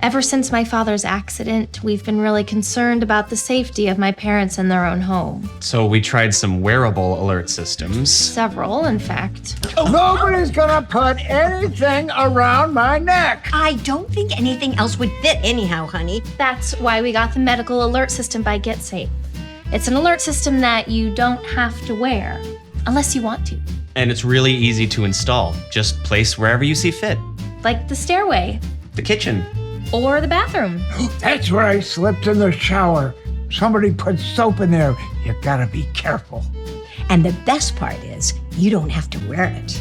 Ever since my father's accident, we've been really concerned about the safety of my parents in their own home. So we tried some wearable alert systems. Several, in fact. Nobody's gonna put anything around my neck. I don't think anything else would fit anyhow, honey. That's why we got the medical alert system by GetSafe. It's an alert system that you don't have to wear, unless you want to. And it's really easy to install. Just place wherever you see fit. Like the stairway, The kitchen. or the bathroom. That's where I slipped in the shower. Somebody put soap in there. You gotta be careful. And the best part is, you don't have to wear it.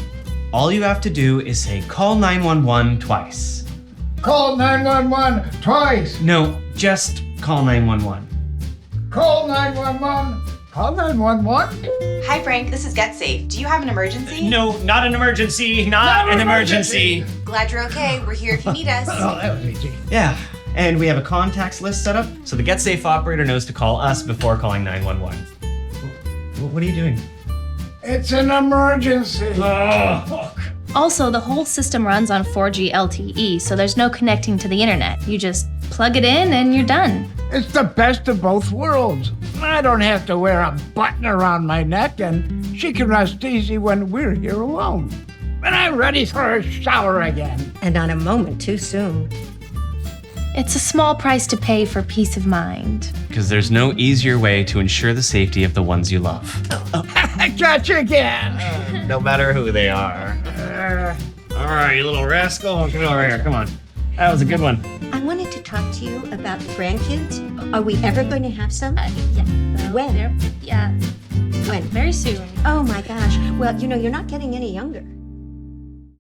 All you have to do is say, call 911 twice. Call 911 twice. No, just call 911. Call 911. Call 911. Hi, Frank. This is GetSafe. Do you have an emergency? No, not an emergency. Not an emergency. Glad you're okay. We're here if you need us. Oh, that was easy. Yeah, and we have a contacts list set up, so the GetSafe operator knows to call us before calling 911. What are you doing? It's an emergency. Also, the whole system runs on 4G LTE, so there's no connecting to the internet. You just plug it in and you're done. It's the best of both worlds. I don't have to wear a button around my neck, and she can rest easy when we're here alone. And I'm ready for a shower again. And not a moment too soon. It's a small price to pay for peace of mind. Because there's no easier way to ensure the safety of the ones you love. I got you again. No matter who they are. All right, you little rascal. Come over here. Come on. That was a good one. I wanted to talk to you about the grandkids. Are we ever going to have some? Yeah. When? Yeah. When? Very soon. Oh my gosh. Well, you're not getting any younger.